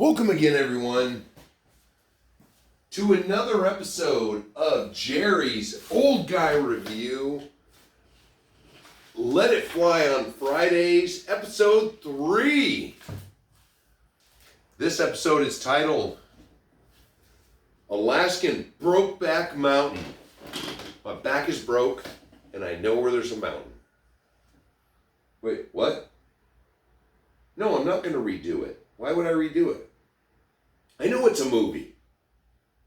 Welcome again, everyone, to another episode of Jerry's Old Guy Review. Let It Fly on Fridays, episode 3. This episode is titled Alaskan Brokeback Mountain. My back is broke, and I know where there's a mountain. Wait, what? No, I'm not going to redo it. Why would I redo it? I know it's a movie.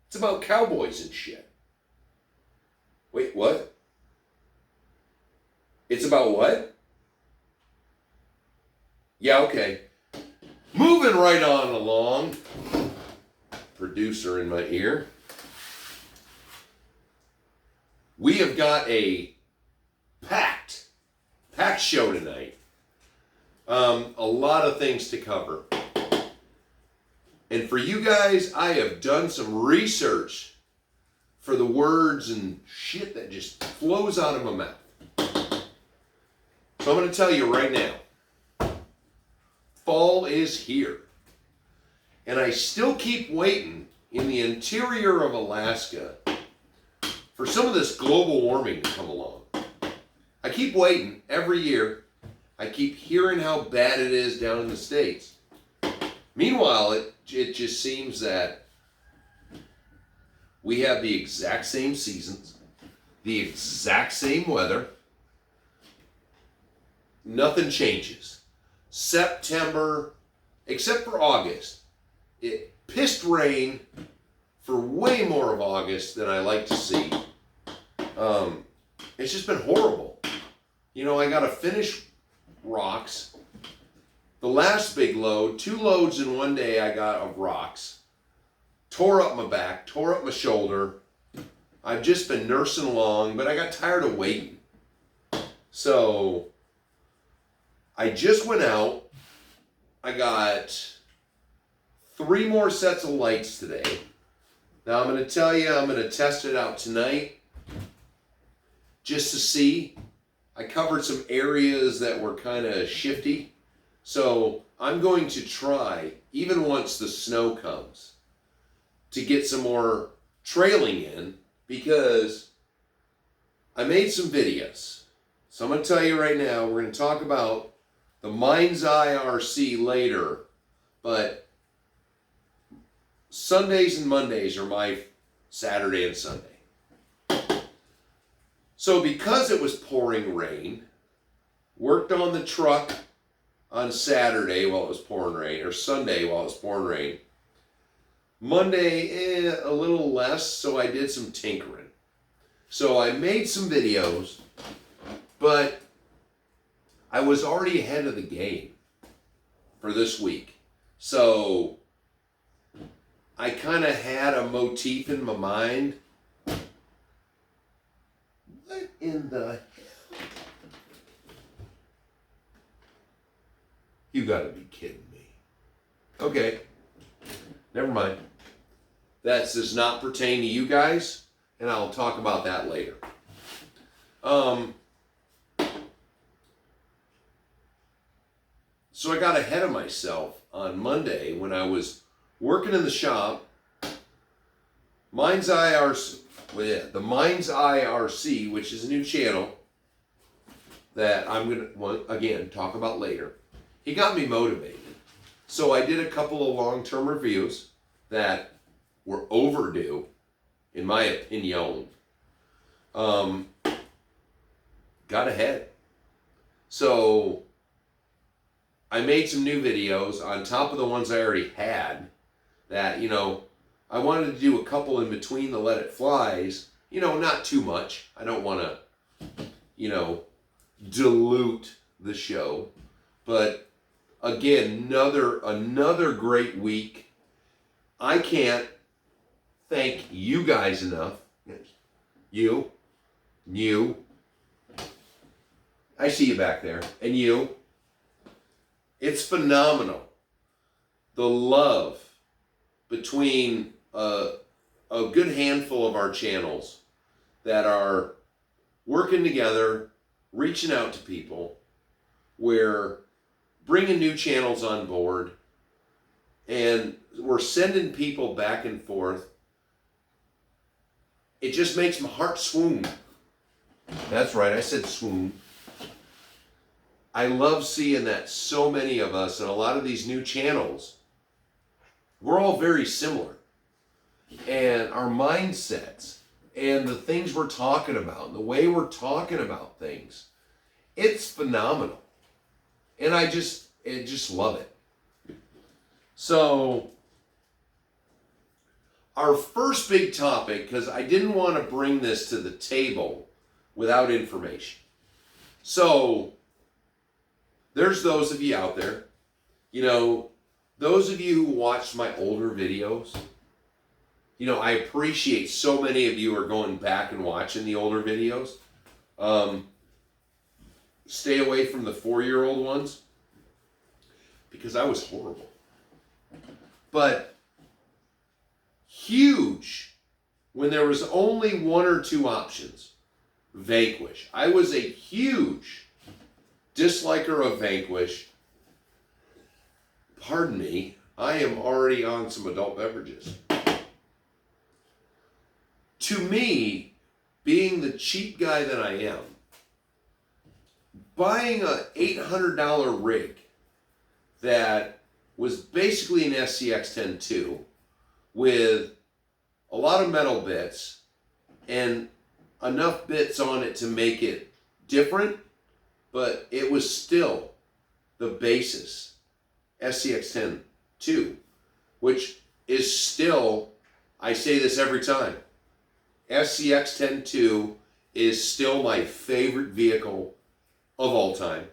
It's about cowboys and shit. Wait, what? It's about what? Yeah, okay. Moving right on along. Producer in my ear. We have got a packed show tonight. A lot of things to cover. And for you guys, I have done some research for the words and shit that just flows out of my mouth. So I'm going to tell you right now, fall is here. And I still keep waiting in the interior of Alaska for some of this global warming to come along. I keep waiting every year. I keep hearing how bad it is down in the States. Meanwhile, it just seems that we have the exact same seasons, the exact same weather. Nothing changes. September, except for August, it pissed rain for way more of August than I like to see. It's just been horrible. You know, I got to finish rocks. The last big load, 2 loads in one day I got of rocks, tore up my back, tore up my shoulder. I've just been nursing along, but I got tired of waiting. So I just went out. I got 3 more sets of lights today. Now I'm going to tell you, I'm going to test it out tonight just to see. I covered some areas that were kind of shifty. So I'm going to try, even once the snow comes, to get some more trailing in because I made some videos. So I'm going to tell you right now, we're going to talk about the Mind's Eye RC later, but Sundays and Mondays are my Saturday and Sunday. So because it was pouring rain, worked on the truck on Saturday while it was pouring rain, or Sunday while it was pouring rain. Monday, a little less, so I did some tinkering. So I made some videos, but I was already ahead of the game for this week. So I kind of had a motif in my mind. What in the... You gotta be kidding me. Okay, never mind. That does not pertain to you guys, and I'll talk about that later. So I got ahead of myself on Monday when I was working in the shop. Mind's Eye RC, the Mind's Eye RC, which is a new channel that I'm gonna again talk about later. He got me motivated. So I did a couple of long-term reviews that were overdue, in my opinion. Got ahead. So I made some new videos on top of the ones I already had that, you know, I wanted to do a couple in between the Let It Flies. You know, not too much. I don't want to, you know, dilute the show. But again, another great week. I can't thank you guys enough. You. I see you back there. And you. It's phenomenal. The love between a good handful of our channels that are working together, reaching out to people, where bringing new channels on board, and we're sending people back and forth. It just makes my heart swoon. That's right, I said swoon. I love seeing that so many of us and a lot of these new channels, we're all very similar. And our mindsets and the things we're talking about and the way we're talking about things, it's phenomenal. And I just love it. So, our first big topic, because I didn't want to bring this to the table without information. So, there's those of you out there, those of you who watched my older videos, I appreciate so many of you are going back and watching the older videos. Stay away from the 4-year-old ones because I was horrible. But huge when there was only 1 or 2 options. Vanquish. I was a huge disliker of Vanquish. Pardon me, I am already on some adult beverages. To me, being the cheap guy that I am, buying a $800 rig that was basically an SCX-10 II with a lot of metal bits and enough bits on it to make it different, but it was still the basis, SCX-10 II, which is still, I say this every time, SCX-10 II is still my favorite vehicle of all time.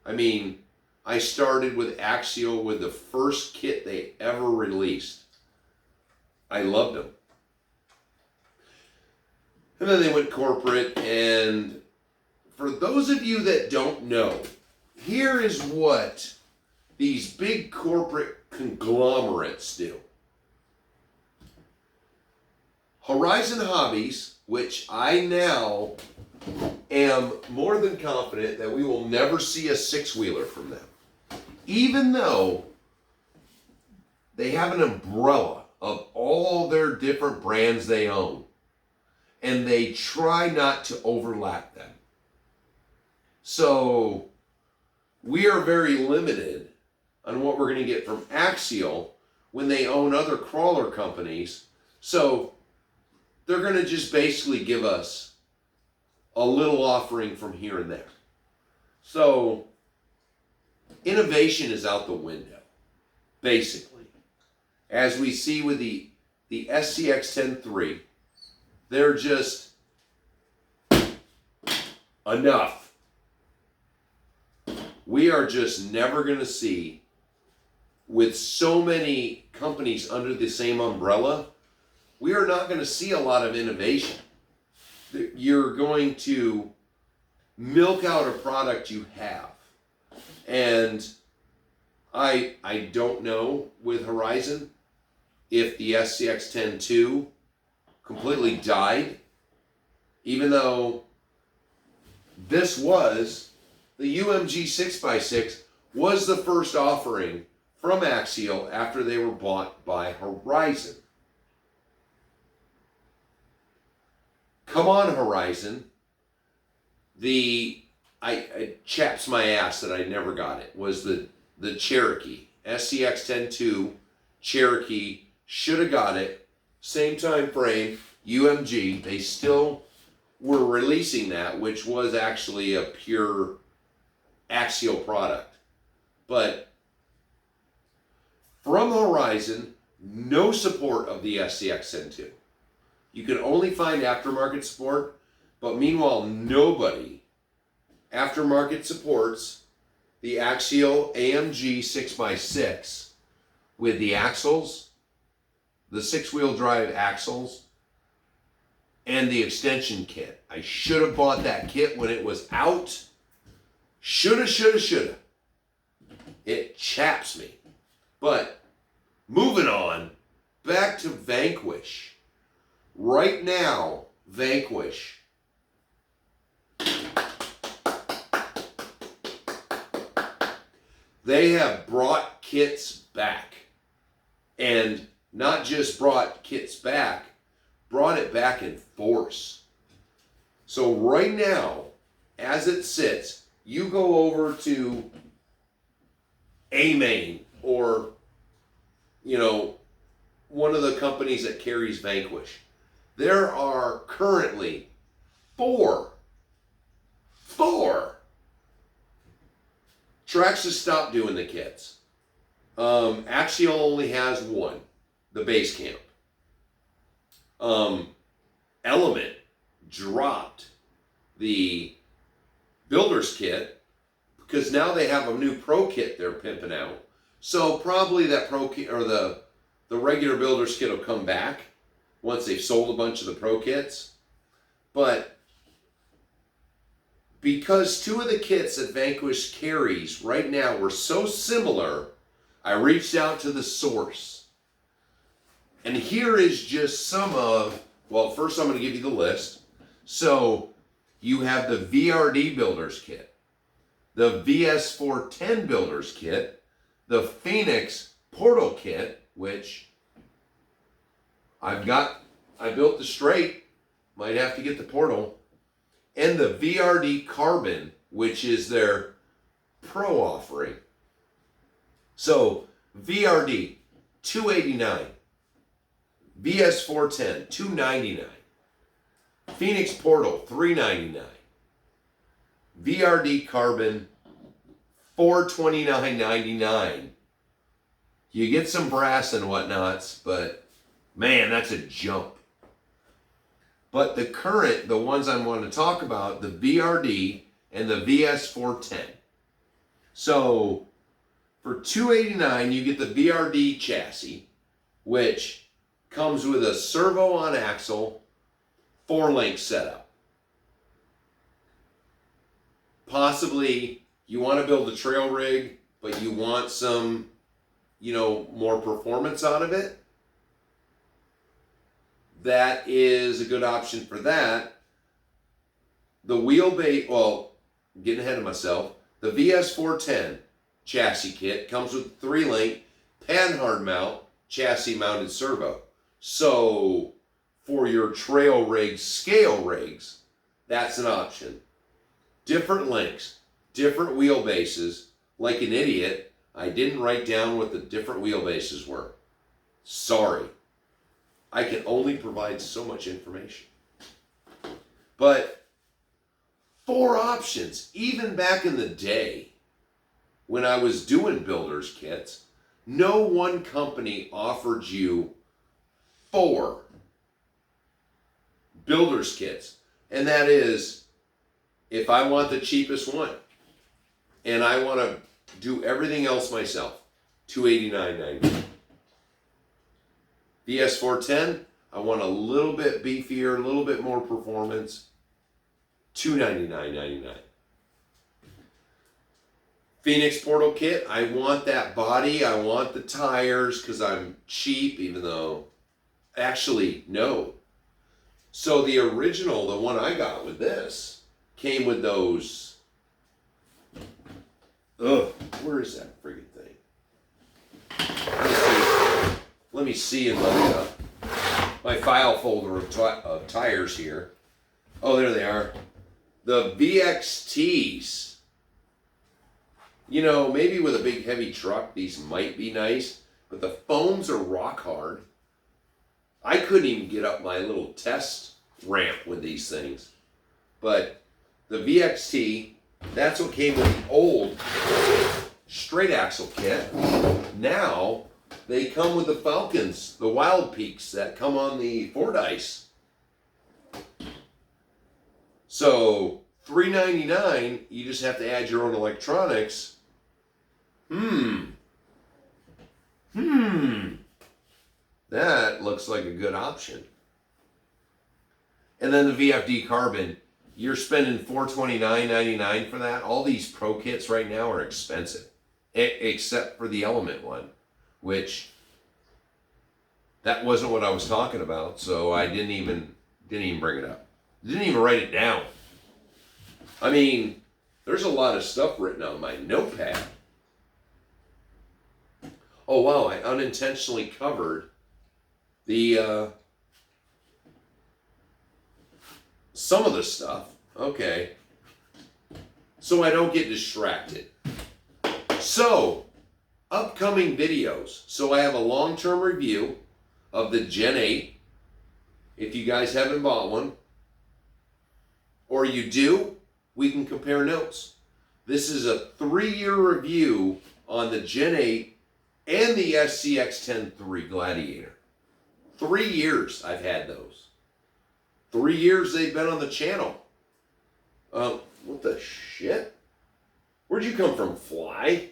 I mean, I started with Axial with the first kit they ever released. I loved them. And then they went corporate, and for those of you that don't know, here is what these big corporate conglomerates do. Horizon Hobbies, which I now am more than confident that we will never see a 6-wheeler from them. Even though they have an umbrella of all their different brands they own. And they try not to overlap them. So we are very limited on what we're going to get from Axial when they own other crawler companies. So they're going to just basically give us a little offering from here and there. So innovation is out the window, basically. As we see with the SCX-10 III, they're just enough. We are just never going to see, with so many companies under the same umbrella, we are not going to see a lot of innovation. You're going to milk out a product you have. And I don't know with Horizon if the SCX-10 II completely died, even though this was, the UMG 6x6 was the first offering from Axial after they were bought by Horizon. Come on, Horizon. It chaps my ass that I never got it, was the Cherokee. SCX-10 II Cherokee, should have got it. Same time frame, UMG. They still were releasing that, which was actually a pure Axial product. But from Horizon, no support of the SCX-10 II. You can only find aftermarket support, but meanwhile, nobody aftermarket supports the Axial AMG 6x6 with the axles, the 6-wheel drive axles, and the extension kit. I should have bought that kit when it was out. Shoulda. It chaps me. But moving on, back to Vanquish. Right now, Vanquish. They have brought kits back. And not just brought kits back, brought it back in force. So right now, as it sits, you go over to A-Main or, one of the companies that carries Vanquish. There are currently four. Traxxas stopped doing the kits. Axial only has one, the base camp. Element dropped the builder's kit because now they have a new pro kit they're pimping out. So probably that pro kit or the regular builder's kit will come back once they've sold a bunch of the pro kits. But because two of the kits that Vanquish carries right now were so similar, I reached out to the source. And here is just some of, well, first I'm going to give you the list. So you have the VRD Builder's Kit, the VS410 Builder's Kit, the Phoenix Portal Kit, which I built the straight, might have to get the portal, and the VRD Carbon, which is their pro offering. So VRD, $289. VS410, $299. Phoenix Portal, $399. VRD Carbon, $429.99. You get some brass and whatnots, but man, that's a jump. But the ones I want to talk about, the VRD and the VS410. So for $289, you get the VRD chassis, which comes with a servo on axle, 4-link setup. Possibly you want to build a trail rig, but you want some, more performance out of it. That is a good option for that. The wheelbase, getting ahead of myself, the VS410 chassis kit comes with 3-link panhard mount chassis mounted servo. So for your trail rigs, scale rigs, that's an option. Different links, different wheelbases. Like an idiot, I didn't write down what the different wheelbases were. Sorry. I can only provide so much information. But 4 options, even back in the day when I was doing builder's kits, no one company offered you 4 builder's kits. And that is, if I want the cheapest one and I want to do everything else myself, $289.99. VS410, I want a little bit beefier, a little bit more performance, $299.99. Phoenix Portal Kit, I want that body, I want the tires because I'm cheap, even though, actually, no. So the original, the one I got with this, came with those, where is that friggin' thing? Let me see in my file folder of tires here. Oh, there they are. The VXTs. Maybe with a big heavy truck, these might be nice, but the foams are rock hard. I couldn't even get up my little test ramp with these things. But the VXT, that's what came with the old straight axle kit. Now, they come with the Falcons, the Wild Peaks that come on the Fordyce. So $399, you just have to add your own electronics. That looks like a good option. And then the VFD Carbon, you're spending $429.99 for that. All these pro kits right now are expensive, except for the Element one, which that wasn't what I was talking about, so I didn't even bring it up. Didn't even write it down. I mean, there's a lot of stuff written on my notepad. Oh wow, I unintentionally covered the some of the stuff. Okay. So I don't get distracted. So, upcoming videos. So I have a long-term review of the Gen 8. If you guys haven't bought one, or you do, we can compare notes. This is a 3-year review on the Gen 8 and the SCX-10 III Gladiator. 3 years I've had those. 3 years they've been on the channel. What the shit? Where'd you come from, fly?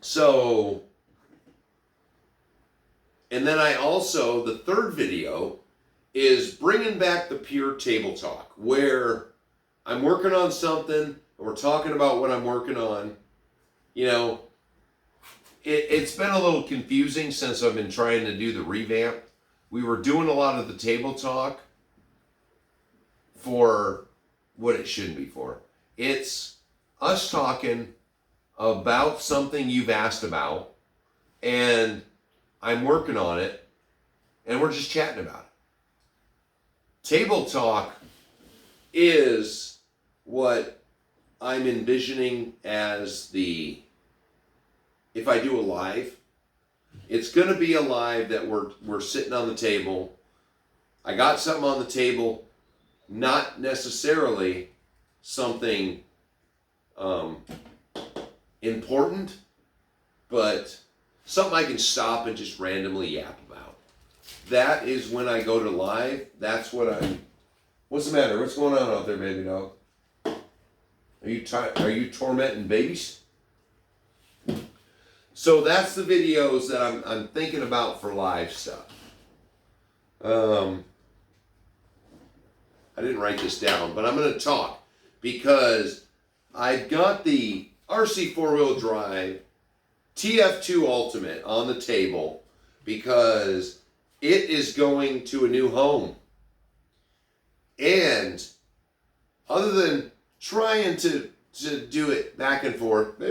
So, and then I also, the third video is bringing back the pure table talk, where I'm working on something, and we're talking about what I'm working on. You know, it's been a little confusing since I've been trying to do the revamp. We were doing a lot of the table talk for what it shouldn't be for. It's us talking about something you've asked about, and I'm working on it, and we're just chatting about it. Table talk is what I'm envisioning as the, if I do a live, it's going to be a live that we're sitting on the table. I got something on the table, not necessarily something important, but something I can stop and just randomly yap about. That is when I go to live. That's what I'm. What's the matter? What's going on out there, baby dog? Are you tormenting babies? So that's the videos that I'm thinking about for live stuff. I didn't write this down, but I'm going to talk because I've got the RC 4-wheel drive TF2 Ultimate on the table because it is going to a new home. And other than trying to do it back and forth,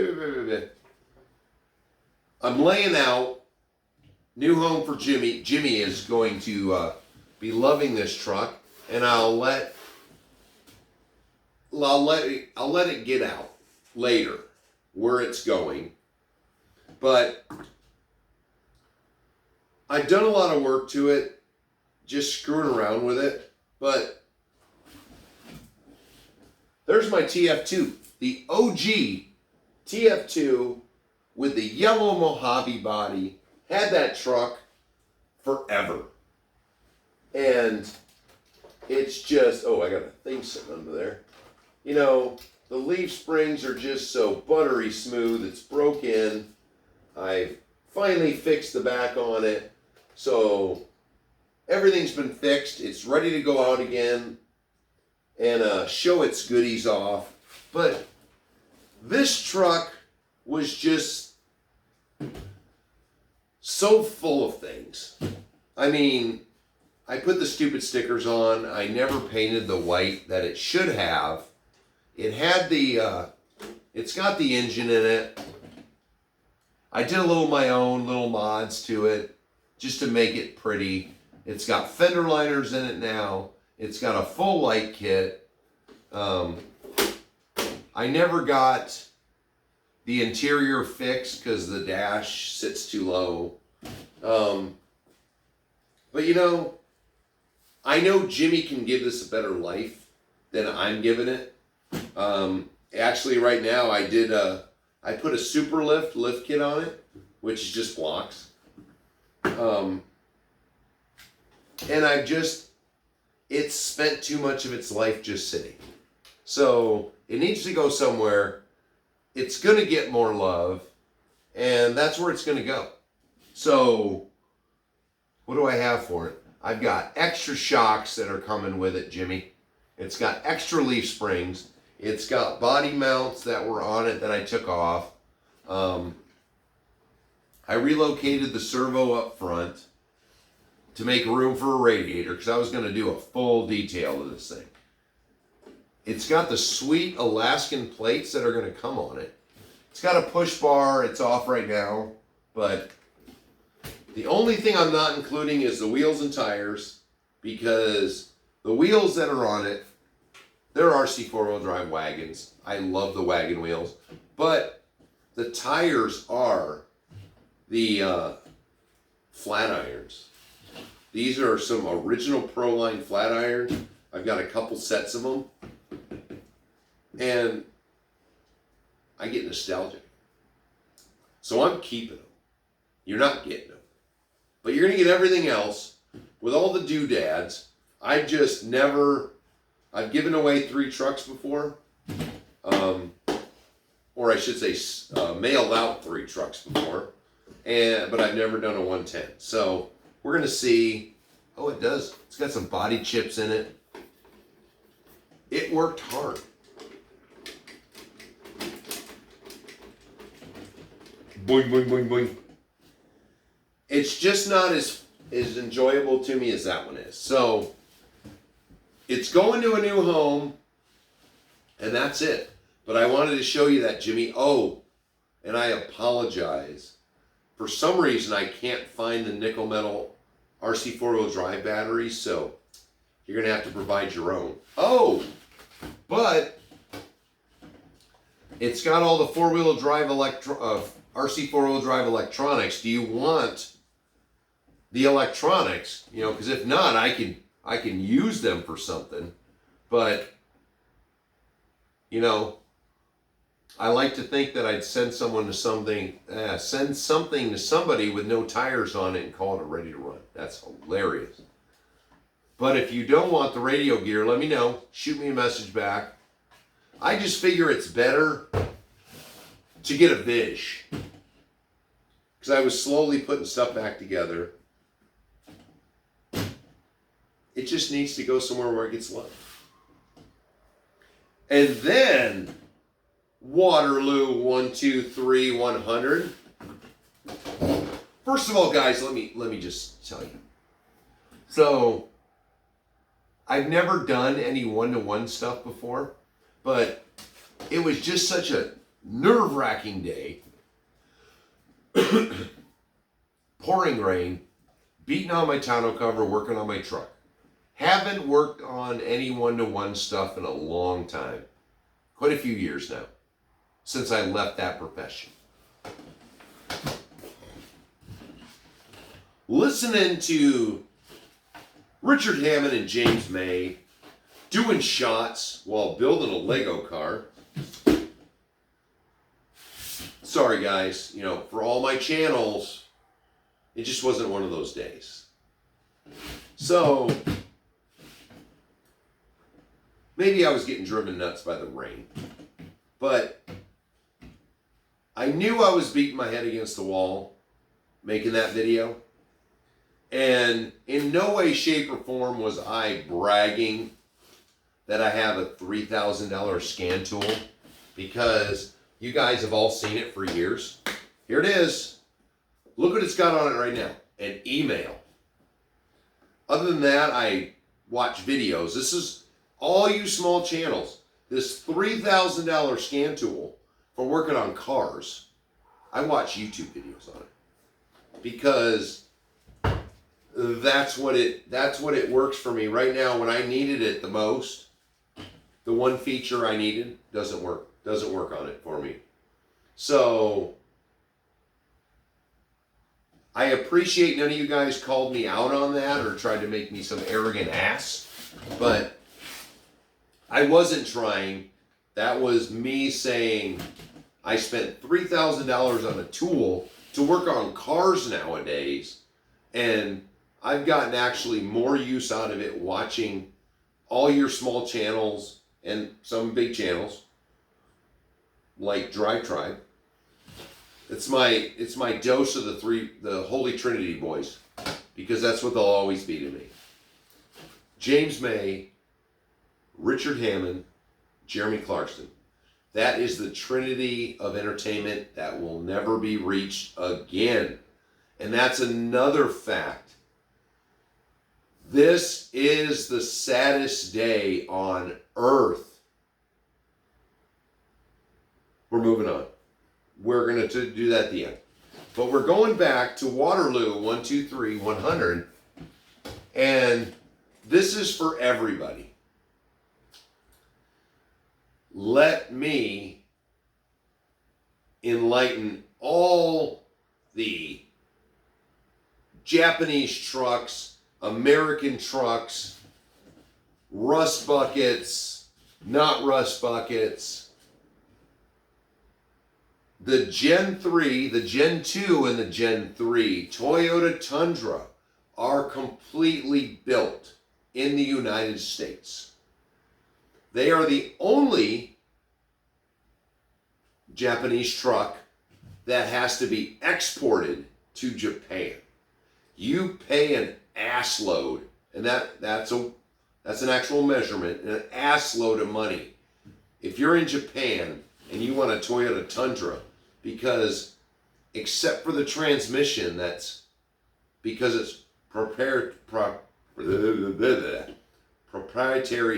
I'm laying out new home for Jimmy. Jimmy is going to be loving this truck, and I'll let it get out later where it's going. But I've done a lot of work to it, just screwing around with it. But there's my TF2, the OG TF2 with the yellow Mojave body. Had that truck forever. And it's just, oh, I got a thing sitting under there. You know, the leaf springs are just so buttery smooth. It's broke in. I've finally fixed the back on it. So everything's been fixed. It's ready to go out again and show its goodies off. But this truck was just so full of things. I mean, I put the stupid stickers on. I never painted the white that it should have. It had the, it's got the engine in it. I did a little my own little mods to it just to make it pretty. It's got fender liners in it now. It's got a full light kit. I never got the interior fixed because the dash sits too low. But you know, I know Jimmy can give this a better life than I'm giving it. Actually, right now I put a super lift kit on it, which is just blocks. And it's spent too much of its life just sitting. So it needs to go somewhere. It's going to get more love, and that's where it's going to go. So what do I have for it? I've got extra shocks that are coming with it, Jimmy. It's got extra leaf springs. It's got body mounts that were on it that I took off. I relocated the servo up front to make room for a radiator because I was going to do a full detail of this thing. It's got the sweet Alaskan plates that are going to come on it. It's got a push bar. It's off right now. But the only thing I'm not including is the wheels and tires, because the wheels that are on it, they're RC four-wheel drive wagons. I love the wagon wheels. But the tires are the flat irons. These are some original Proline flat irons. I've got a couple sets of them. And I get nostalgic. So I'm keeping them. You're not getting them. But you're going to get everything else with all the doodads. I've given away 3 trucks before. Or I should say mailed out 3 trucks before. But I've never done a 110. So we're going to see. Oh, it does. It's got some body chips in it. It worked hard. Boing, boing, boing, boing. It's just not as enjoyable to me as that one is. So it's going to a new home, and that's it. But I wanted to show you that, Jimmy. Oh, and I apologize. For some reason, I can't find the nickel metal RC four-wheel drive batteries, so you're going to have to provide your own. Oh, but it's got all the four-wheel drive RC four-wheel drive electronics. Do you want the electronics? You know, because if not, I can use them for something. But you know, I like to think that I'd send something to somebody with no tires on it and call it ready to run. That's hilarious. But if you don't want the radio gear, let me know. Shoot me a message back. I just figure it's better to get a Vish, because I was slowly putting stuff back together. It just needs to go somewhere where it gets love. And then Waterloo 123 100. First of all, guys, let me just tell you. So I've never done any one-to-one stuff before, but it was just such a nerve-wracking day. Pouring rain, beating on my tonneau cover, working on my truck. Haven't worked on any one-to-one stuff in a long time. Quite a few years now, since I left that profession. Listening to Richard Hammond and James May doing shots while building a Lego car. Sorry guys, you know, for all my channels, it just wasn't one of those days. So maybe I was getting driven nuts by the rain, but I knew I was beating my head against the wall making that video. And in no way, shape, or form was I bragging that I have a $3,000 scan tool, because you guys have all seen it for years. Here it is. Look what it's got on it right now. An email. Other than that, I watch videos. This is all you small channels. This $3,000 scan tool for working on cars. I watch YouTube videos on it, because that's what it works for me right now. When I needed it the most, the one feature I needed doesn't work on it for me. So I appreciate none of you guys called me out on that or tried to make me some arrogant ass, but I wasn't trying. That was me saying I spent $3,000 on a tool to work on cars nowadays, and I've gotten actually more use out of it watching all your small channels and some big channels like Drive Tribe. It's my dose of the Holy Trinity boys, because that's what they'll always be to me. James May, Richard Hammond, Jeremy Clarkson. That is the trinity of entertainment that will never be reached again. And that's another fact. This is the saddest day on earth. We're moving on. we're going to do that at the end. But we're going back to Waterloo 123 100, and this is for everybody. Let me enlighten all the Japanese trucks, American trucks, rust buckets, not rust buckets. The Gen 3, the Gen 2, and the Gen 3 Toyota Tundra are completely built in the United States. They are the only Japanese truck that has to be exported to Japan. You pay an ass load, and that's an actual measurement, an ass load of money. If you're in Japan and you want a Toyota Tundra, because except for the transmission, that's because it's proprietary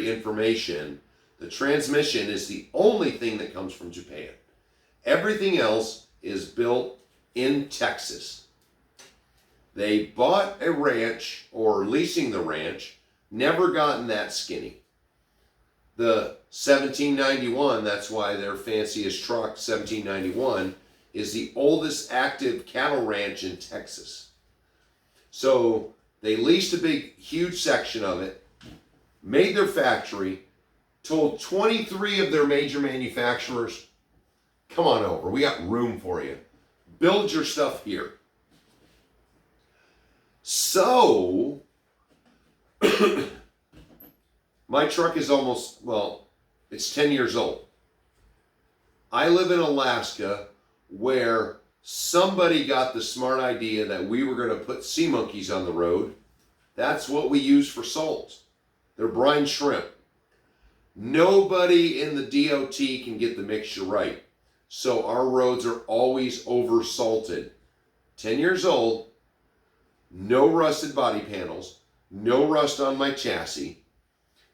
information, the transmission is the only thing that comes from Japan. Everything else is built in Texas. They bought a ranch, or leasing the ranch, never gotten that skinny. The 1791, that's why their fanciest truck, 1791, is the oldest active cattle ranch in Texas. So they leased a big, huge section of it, made their factory, told 23 of their major manufacturers, come on over, we got room for you. Build your stuff here. So, my truck is almost, it's 10 years old. I live in Alaska, where somebody got the smart idea that we were going to put sea monkeys on the road. That's what we use for soles. They're brine shrimp. Nobody in the DOT can get the mixture right. So our roads are always over salted. 10 years old, no rusted body panels, no rust on my chassis.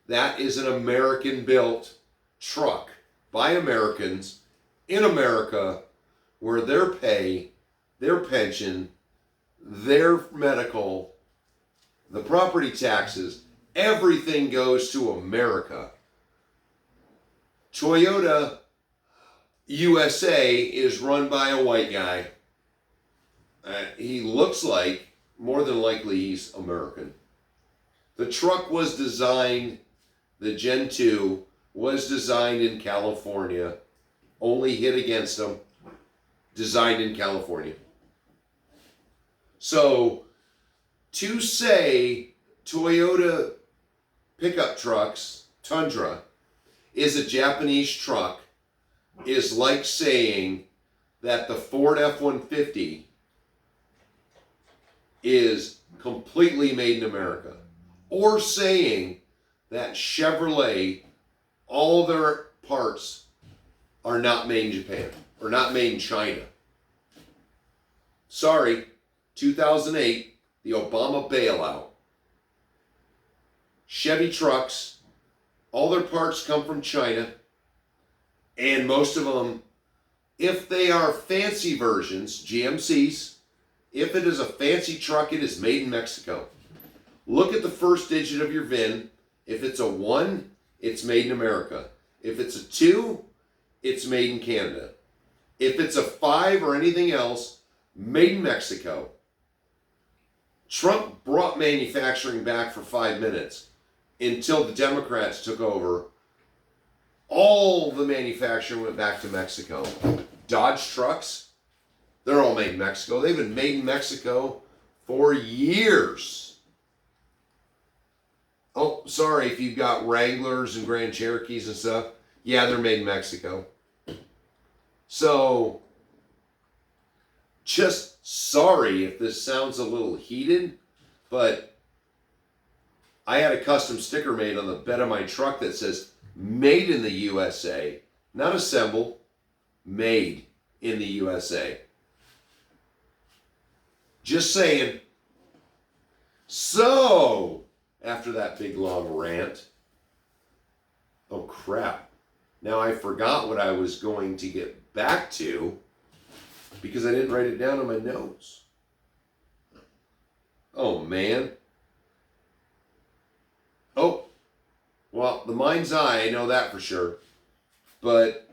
That is an American-built truck by Americans in America, where their pay, their pension, their medical, the property taxes, everything goes to America. Toyota USA is run by a white guy. He looks like, more than likely, he's American. The truck was designed, the Gen 2 was designed in California, only hit against them, designed in California. So, to say Toyota pickup trucks, Tundra, is a Japanese truck is like saying that the Ford F-150 is completely made in America. Or saying that Chevrolet, all their parts are not made in Japan, or not made in China. Sorry, 2008, the Obama bailout. Chevy trucks, all their parts come from China, and most of them, if they are fancy versions, GMCs, if it is a fancy truck, it is made in Mexico. Look at the first digit of your VIN. If it's a 1, it's made in America. If it's a 2, it's made in Canada. If it's a 5 or anything else, made in Mexico. Trump brought manufacturing back for 5 minutes until the Democrats took over. All the manufacturing went back to Mexico. Dodge trucks, they're all made in Mexico. They've been made in Mexico for years. Oh, sorry if you've got Wranglers and Grand Cherokees and stuff. Yeah, they're made in Mexico. So, just sorry if this sounds a little heated, but I had a custom sticker made on the bed of my truck that says, made in the USA, not assembled, made in the USA. Just saying. So, after that big long rant, oh crap, now I forgot what I was going to get back to. because I didn't write it down on my notes. Oh, man. Oh, well, the mind's eye, I know that for sure. But,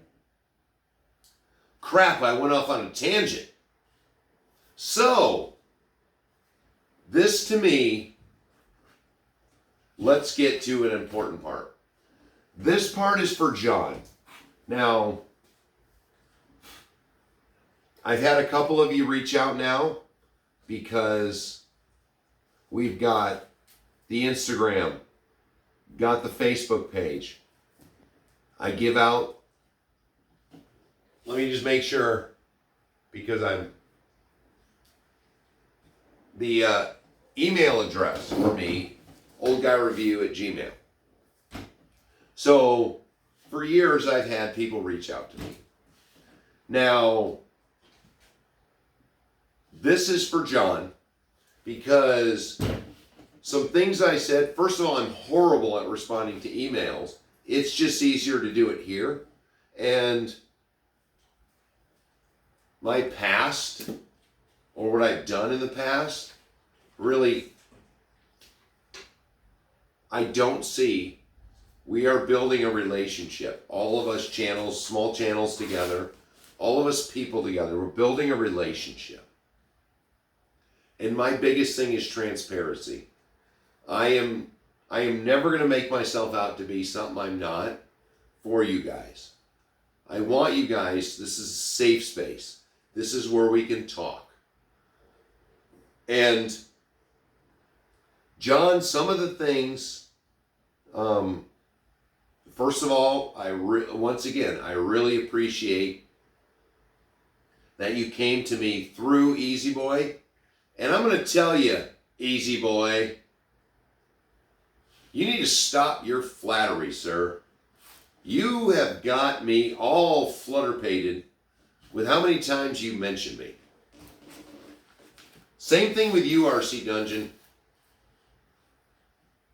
crap, I went off on a tangent. So, this to me, let's get to an important part. This part is for John. Now, I've had a couple of you reach out now because we've got the Instagram, got the Facebook page. I give out, let me just make sure, because I'm, the email address for me, oldguyreview@gmail. So, for years I've had people reach out to me. Now, this is for John because some things I said, first of all, I'm horrible at responding to emails. It's just easier to do it here. And my past, or what I've done in the past, really, I don't see. We are building a relationship. All of us channels, small channels together, all of us people together, we're building a relationship. And my biggest thing is transparency. I am never going to make myself out to be something I'm not for you guys. I want you guys, this is a safe space. This is where we can talk. And John, some of the things, first of all, once again, I really appreciate that you came to me through Easy Boy. And I'm going to tell you, Easy Boy, you need to stop your flattery, sir. You have got me all flutterpated with how many times you mentioned me. Same thing with you, RC Dungeon.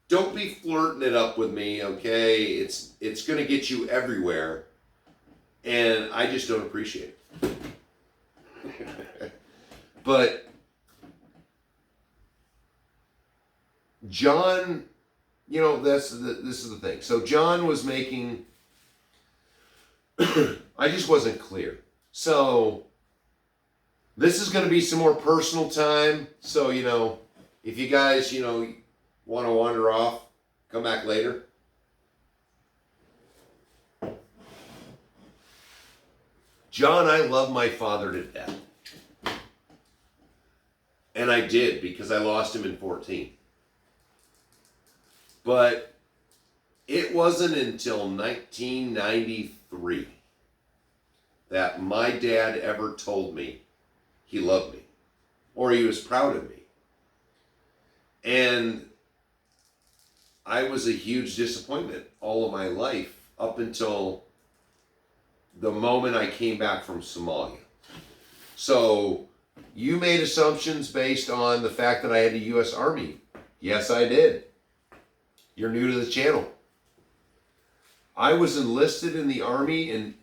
Don't be flirting it up with me, okay? It's going to get you everywhere, and I just don't appreciate it. But John, you know, this is the thing. So John was making, I just wasn't clear. So this is going to be some more personal time. So, you know, if you guys, you know, want to wander off, come back later. John, I love my father to death. And I did, because I lost him in 14. But it wasn't until 1993 that my dad ever told me he loved me, or he was proud of me. And I was a huge disappointment all of my life up until the moment I came back from Somalia. So you made assumptions based on the fact that I had a U.S. Army. Yes, I did. You're new to the channel. I was enlisted in the Army, and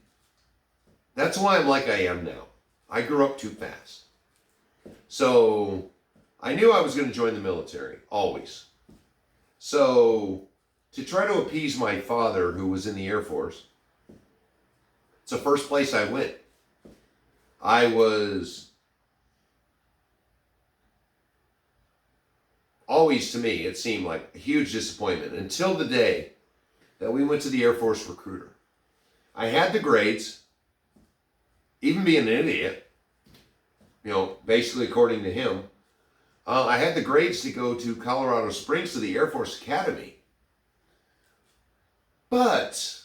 that's why I'm like I am now. I grew up too fast. So I knew I was going to join the military, always. So to try to appease my father, who was in the Air Force, it's the first place I went. I was always, to me, it seemed like a huge disappointment until the day that we went to the Air Force recruiter. I had the grades, even being an idiot, you know, basically according to him. I had the grades to go to Colorado Springs to the Air Force Academy. But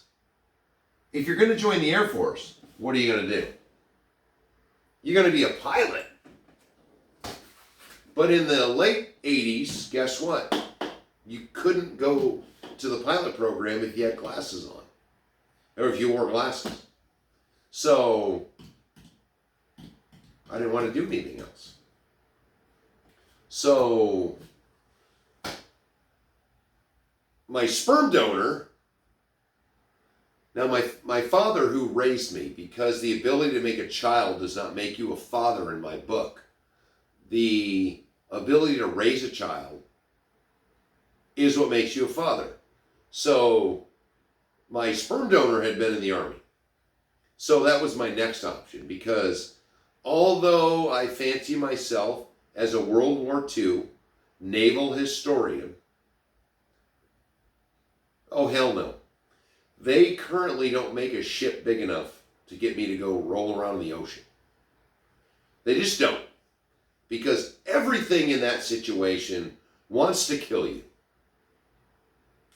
if you're going to join the Air Force, what are you going to do? You're going to be a pilot. But in the late 80s, guess what? You couldn't go to the pilot program if you had glasses on, or if you wore glasses. So I didn't want to do anything else. So my sperm donor Now, my father who raised me, because the ability to make a child does not make you a father in my book, the ability to raise a child is what makes you a father. So my sperm donor had been in the Army. So that was my next option, because although I fancy myself as a World War II naval historian, oh hell no. They currently don't make a ship big enough to get me to go roll around in the ocean. They just don't. Because everything in that situation wants to kill you.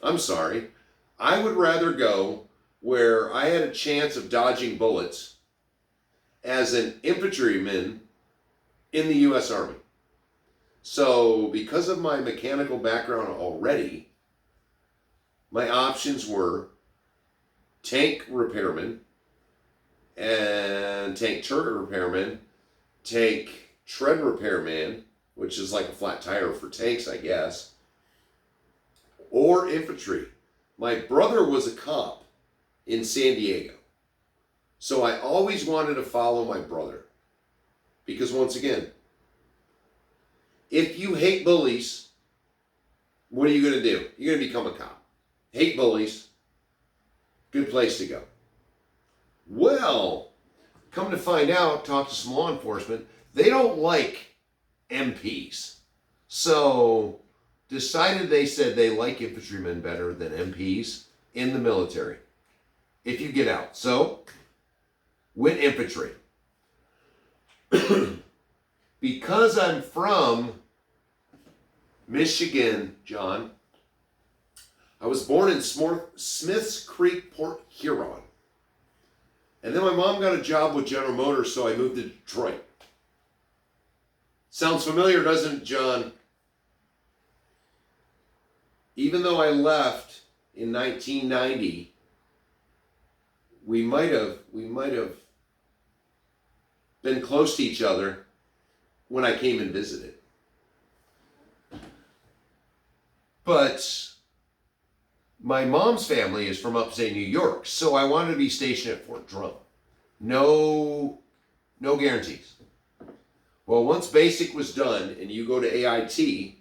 I'm sorry. I would rather go where I had a chance of dodging bullets as an infantryman in the U.S. Army. So because of my mechanical background already, my options were tank repairman and tank turret repairman, tank tread repairman, which is like a flat tire for tanks, I guess, or infantry. My brother was a cop in San Diego. So I always wanted to follow my brother. Because once again, if you hate bullies, what are you going to do? You're going to become a cop. Hate bullies. Good place to go. Well, come to find out, talk to some law enforcement, they don't like MPs. So decided they said they like infantrymen better than MPs in the military if you get out. So went infantry. Because I'm from Michigan, John, I was born in Smiths Creek, Port Huron. And then my mom got a job with General Motors, so I moved to Detroit. Sounds familiar, doesn't it, John? Even though I left in 1990, we might have been close to each other when I came and visited. But my mom's family is from upstate New York, so I wanted to be stationed at Fort Drum. No guarantees. Well, once basic was done and you go to AIT,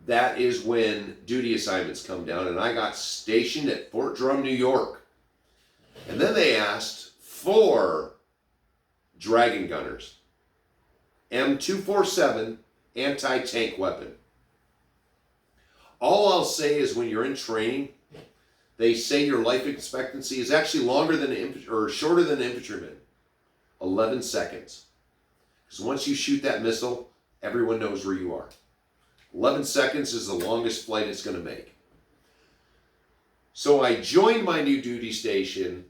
that is when duty assignments come down, and I got stationed at Fort Drum, New York. And then they asked for Dragon Gunners, M247 anti-tank weapon. All I'll say is when you're in training, they say your life expectancy is actually longer than shorter than an infantryman, 11 seconds. Because once you shoot that missile, everyone knows where you are. 11 seconds is the longest flight it's going to make. So I joined my new duty station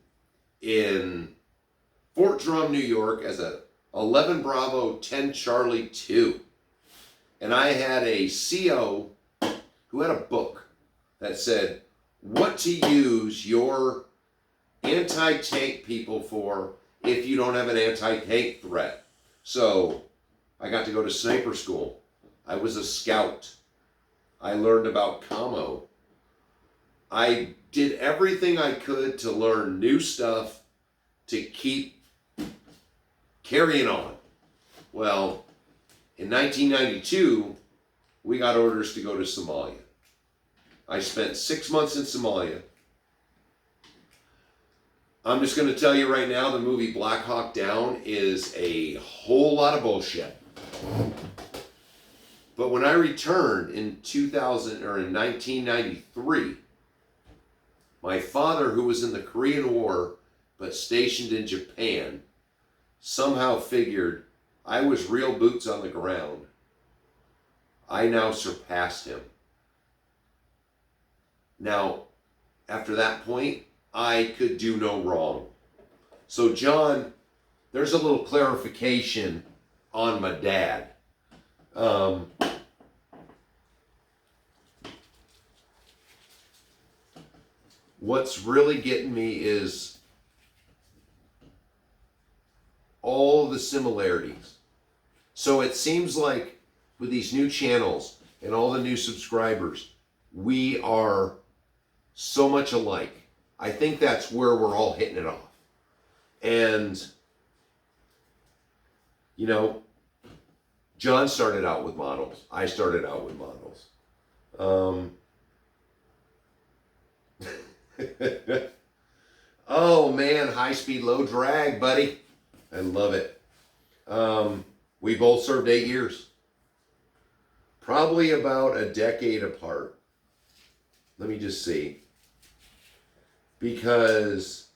in Fort Drum, New York as a 11 Bravo 10 Charlie 2. And I had a CO who had a book that said what to use your anti-tank people for if you don't have an anti-tank threat. So I got to go to sniper school. I was a scout. I learned about camo. I did everything I could to learn new stuff to keep carrying on. Well, in 1992, we got orders to go to Somalia. I spent 6 months in Somalia. I'm just going to tell you right now, the movie Black Hawk Down is a whole lot of bullshit. But when I returned in 1993, my father, who was in the Korean War but stationed in Japan, somehow figured I was real boots on the ground. I now surpassed him. Now, after that point, I could do no wrong. So, John, there's a little clarification on my dad. What's really getting me is all the similarities. So it seems like with these new channels and all the new subscribers, we are so much alike. I think that's where we're all hitting it off. And, you know, John started out with models. I started out with models. Oh man, high speed, low drag, buddy. I love it. We both served 8 years. Probably about a decade apart. Let me just see. Because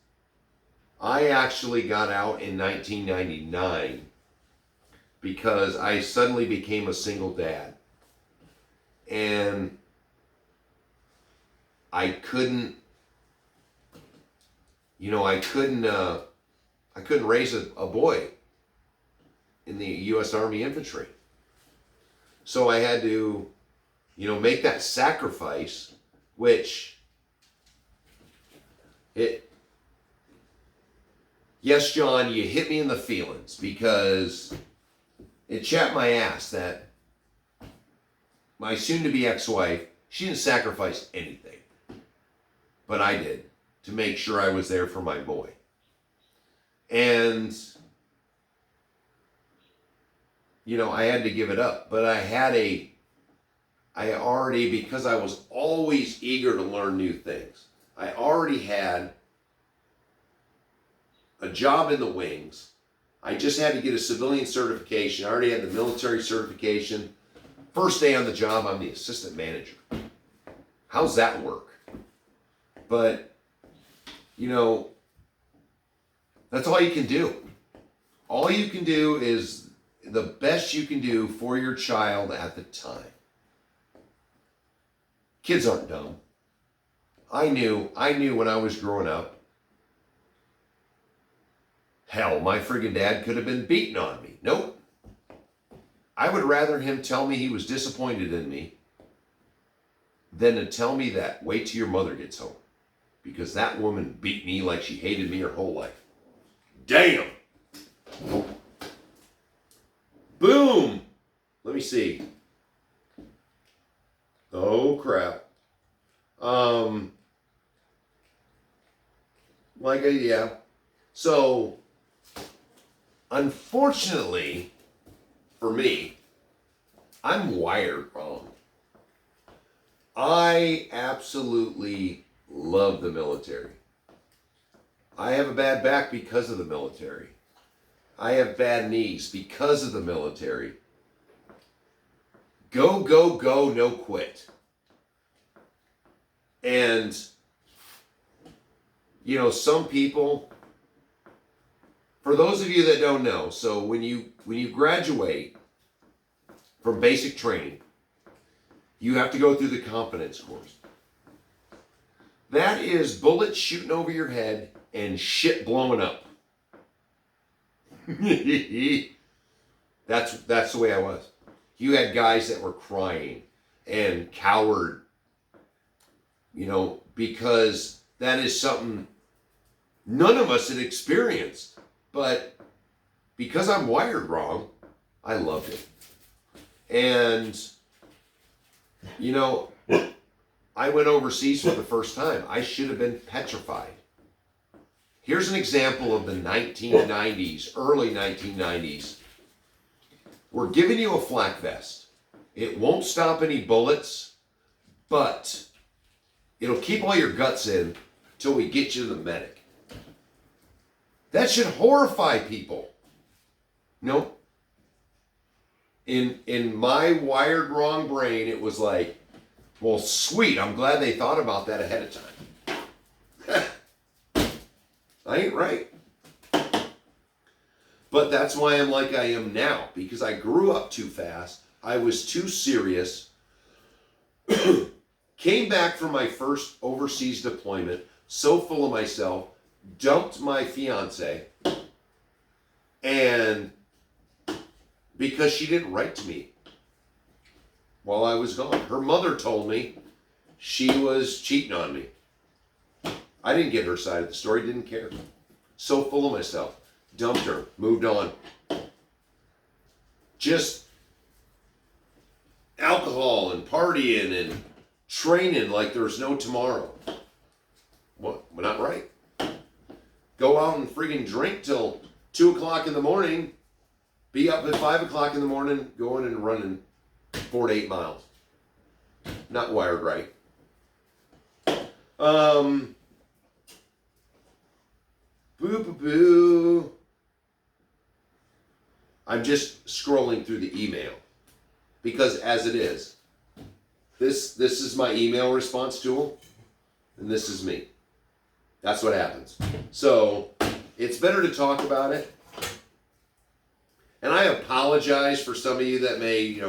I actually got out in 1999 because I suddenly became a single dad. And I couldn't raise a boy in the U.S. Army Infantry. So I had to, make that sacrifice, which yes, John, you hit me in the feelings because it chapped my ass that my soon-to-be ex-wife, she didn't sacrifice anything, but I did to make sure I was there for my boy. And, I had to give it up, but because I was always eager to learn new things, I already had a job in the wings. I just had to get a civilian certification. I already had the military certification. First day on the job, I'm the assistant manager. How's that work? But, that's all you can do. All you can do is the best you can do for your child at the time. Kids aren't dumb. I knew when I was growing up, hell, my friggin' dad could have been beating on me. Nope. I would rather him tell me he was disappointed in me than to tell me that wait till your mother gets home. Because that woman beat me like she hated me her whole life. Damn! Boom! Let me see. Oh, crap. Yeah. So, unfortunately, for me, I'm wired wrong. I absolutely love the military. I have a bad back because of the military. I have bad knees because of the military. Go, go, go, no quit. And, some people, for those of you that don't know, so when you graduate from basic training, you have to go through the competence course. That is bullets shooting over your head and shit blowing up. That's the way I was. You had guys that were crying and cowered, because that is something none of us had experienced. But because I'm wired wrong, I loved it. And, I went overseas for the first time. I should have been petrified. Here's an example of the 1990s, early 1990s. We're giving you a flak vest. It won't stop any bullets, but it'll keep all your guts in till we get you to the medic. That should horrify people. No. In my wired wrong brain, it was like, well, sweet, I'm glad they thought about that ahead of time. I ain't right. But that's why I'm like I am now, because I grew up too fast. I was too serious. Came back from my first overseas deployment, so full of myself, dumped my fiance, and because she didn't write to me while I was gone. Her mother told me she was cheating on me. I didn't get her side of the story, didn't care. So full of myself. Dumped her, moved on. Just alcohol and partying and training like there's no tomorrow. What? not right. Go out and freaking drink till 2 o'clock in the morning. Be up at 5 o'clock in the morning, going and running 4 to 8 miles. Not wired right. Boo boo boo. I'm just scrolling through the email because as it is, this is my email response tool, and this is me. That's what happens. So it's better to talk about it. And I apologize for some of you that may,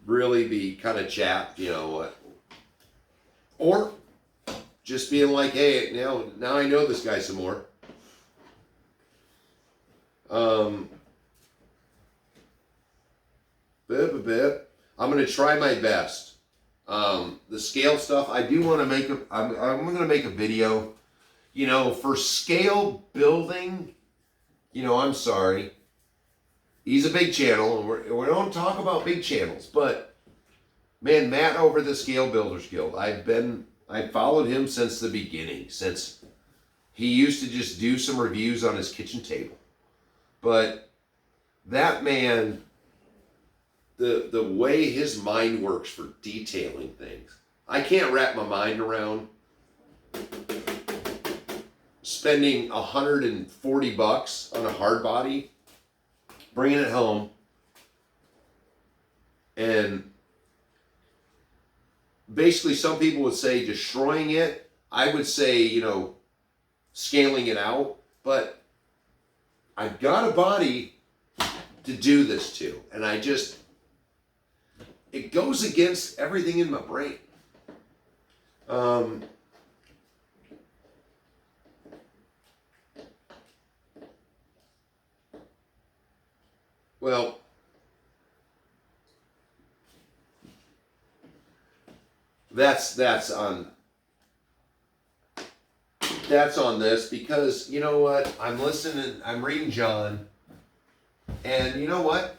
really be kind of chapped, or just being like, hey, now I know this guy some more. I'm going to try my best. The scale stuff, I do want to make I'm going to make a video, for scale building. I'm sorry. He's a big channel, and we don't talk about big channels, but man, Matt over the Scale Builders Guild, I followed him since the beginning, since he used to just do some reviews on his kitchen table. But that man, the way his mind works for detailing things, I can't wrap my mind around spending $140 on a hard body, bringing it home, and basically some people would say destroying it. I would say, scaling it out, but I've got a body to do this to, and it goes against everything in my brain. Well, that's on this because you know what? I'm listening, I'm reading John, and you know what?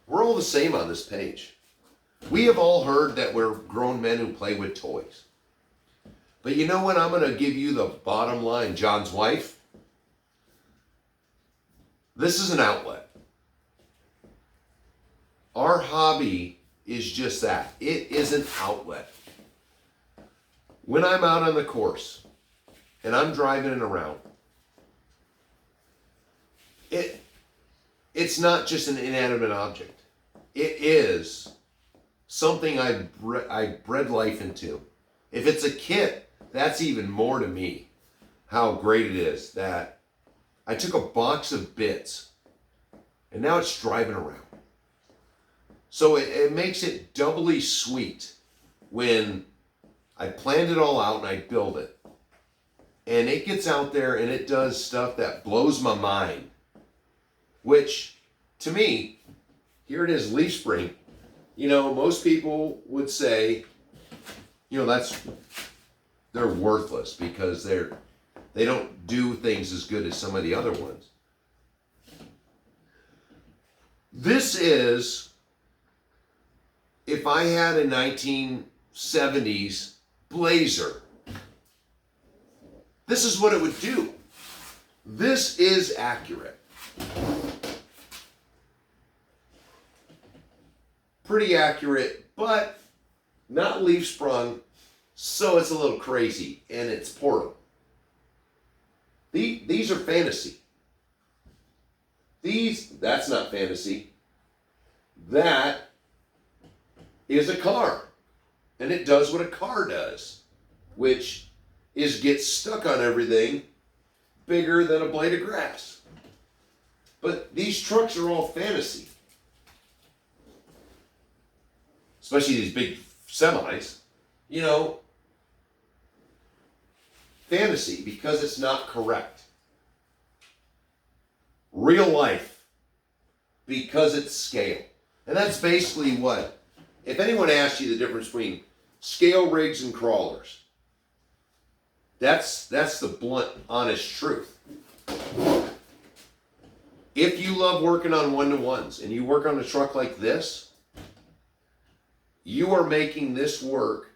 We're all the same on this page. We have all heard that we're grown men who play with toys. But you know what? I'm going to give you the bottom line, John's wife. This is an outlet. Our hobby is just that. It is an outlet. When I'm out on the course and I'm driving it around, it's not just an inanimate object. It is something I bred life into. If it's a kit, that's even more to me how great it is that I took a box of bits and now it's driving around. So it makes it doubly sweet when I planned it all out and I build it. And it gets out there and it does stuff that blows my mind. Which, to me, here it is, leaf spring. Most people would say, they're worthless because they don't do things as good as some of the other ones. This is, if I had a 1970s Blazer, this is what it would do. This is accurate. Pretty accurate, but not leaf sprung, so it's a little crazy, and it's portable. These are fantasy. That's not fantasy. That is a car, and it does what a car does, which is get stuck on everything bigger than a blade of grass. But these trucks are all fantasy. Especially these big semis, fantasy because it's not correct. Real life because it's scale. And that's basically what, if anyone asks you the difference between scale rigs and crawlers, that's the blunt, honest truth. If you love working on one-to-ones and you work on a truck like this, you are making this work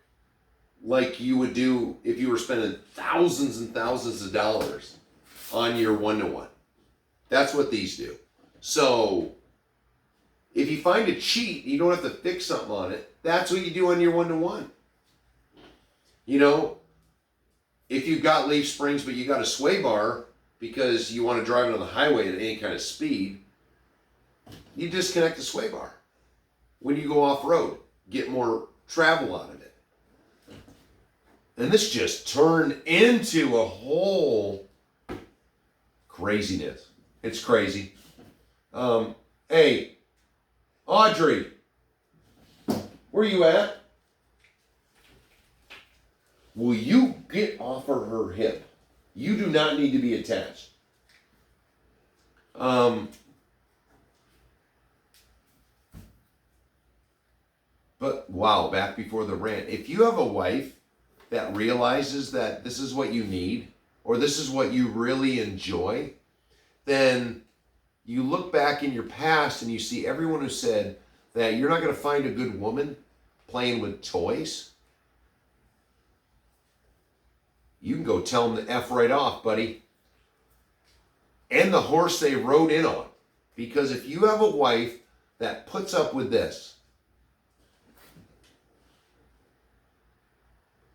like you would do if you were spending thousands and thousands of dollars on your one-to-one. That's what these do. So if you find a cheat, you don't have to fix something on it. That's what you do on your one-to-one. You know, if you've got leaf springs, but you got a sway bar because you want to drive it on the highway at any kind of speed, you disconnect the sway bar. When you go off-road, get more travel out of it. And this just turned into a whole craziness. It's crazy. Hey, Audrey, where you at? Will you get off of her hip? You do not need to be attached. But wow, back before the rant. If you have a wife that realizes that this is what you need, or this is what you really enjoy, then you look back in your past and you see everyone who said that you're not going to find a good woman playing with toys. You can go tell them to F right off, buddy. And the horse they rode in on. Because if you have a wife that puts up with this,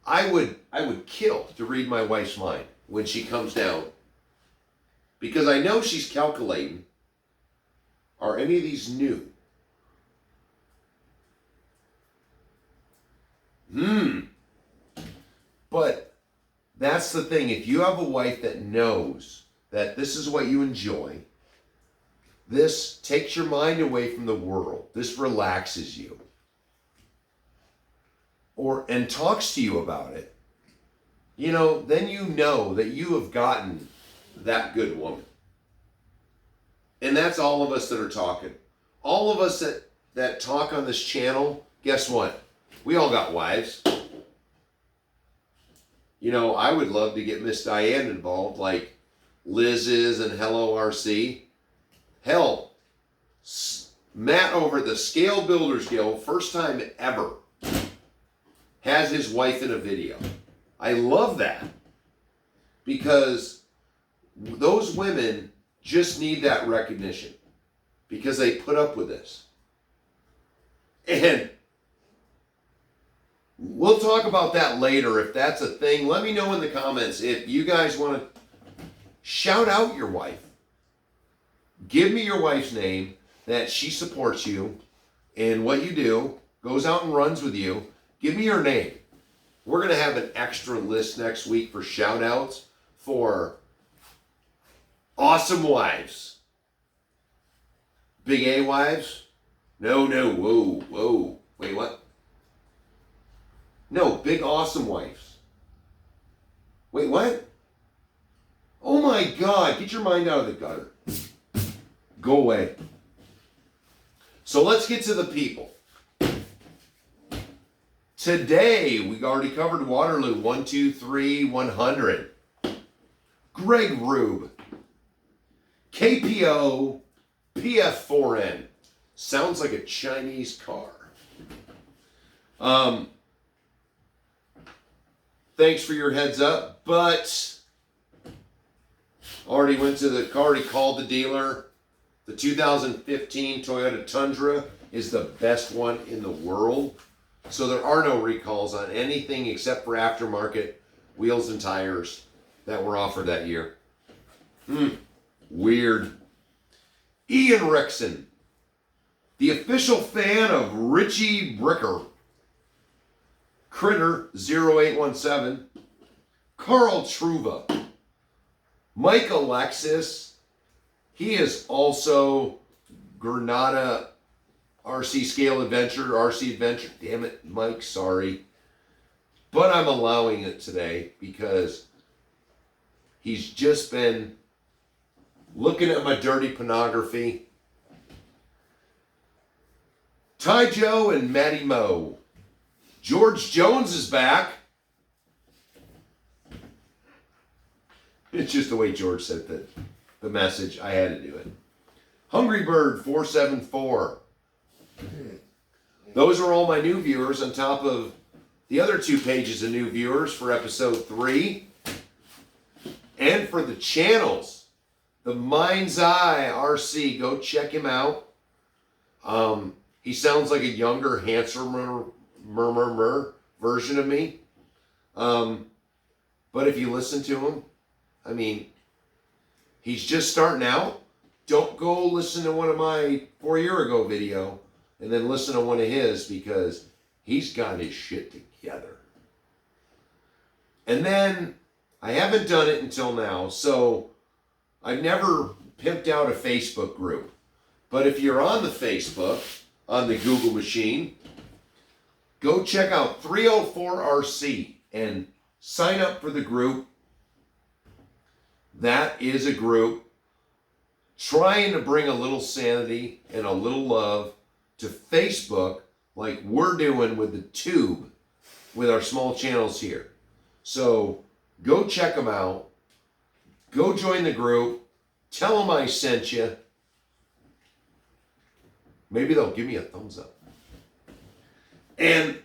I would kill to read my wife's mind when she comes down. Because I know she's calculating, are any of these new? But that's the thing. If you have a wife that knows that this is what you enjoy, this takes your mind away from the world. This relaxes you. And talks to you about it, you know, then you know that you have gotten that good woman. And that's all of us that are talking. All of us that talk on this channel, guess what? We all got wives. You know, I would love to get Miss Diane involved, like Liz is and Hello RC. Hell, Matt over at the Scale Builders Guild, first time ever, has his wife in a video. I love that. Because those women just need that recognition. Because they put up with this. And we'll talk about that later if that's a thing. Let me know in the comments if you guys want to shout out your wife. Give me your wife's name, that she supports you in what you do, goes out and runs with you. Give me your name. We're going to have an extra list next week for shout outs for awesome wives. Big A wives? No, whoa. Wait, what? No, big awesome wives. Wait, what? Oh my God, get your mind out of the gutter. Go away. So let's get to the people. Today, we already covered Waterloo, 1, 2, 3, 100. Greg Rube. KPO PF4N. Sounds like a Chinese car. Thanks for your heads up, but already called the dealer. The 2015 Toyota Tundra is the best one in the world. So there are no recalls on anything except for aftermarket wheels and tires that were offered that year. Weird. Ian Rickson, the official fan of Richie Bricker. Critter 0817. Carl Truva. Mike Alexis. He is also Granada RC Scale Adventure, RC Adventure. Damn it, Mike, sorry. But I'm allowing it today because he's just been looking at my dirty pornography. Ty Joe and Matty Moe. George Jones is back. It's just the way George said the message. I had to do it. Hungry Bird 474. Those are all my new viewers on top of the other 2 pages of new viewers for episode 3. And for the channels, the Mind's Eye RC, go check him out. He sounds like a younger, handsomer version of me. But if you listen to him, I mean, he's just starting out. Don't go listen to one of my 4-year ago video and then listen to one of his, because he's got his shit together. And then I haven't done it until now, so I've never pimped out a Facebook group. But if you're on the Facebook, on the Google machine, go check out 304RC and sign up for the group. That is a group trying to bring a little sanity and a little love to Facebook, like we're doing with the tube with our small channels here. So go check them out. Go join the group. Tell them I sent you. Maybe they'll give me a thumbs up. And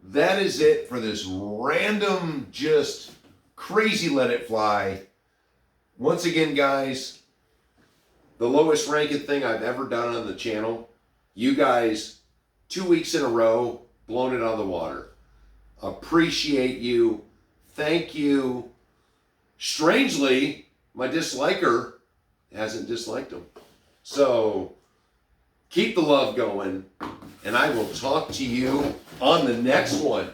that is it for this random, just crazy let it fly. Once again, guys, the lowest ranking thing I've ever done on the channel. You guys, 2 weeks in a row, blown it out of the water. Appreciate you. Thank you. Strangely, my disliker hasn't disliked them. So keep the love going, and I will talk to you on the next one.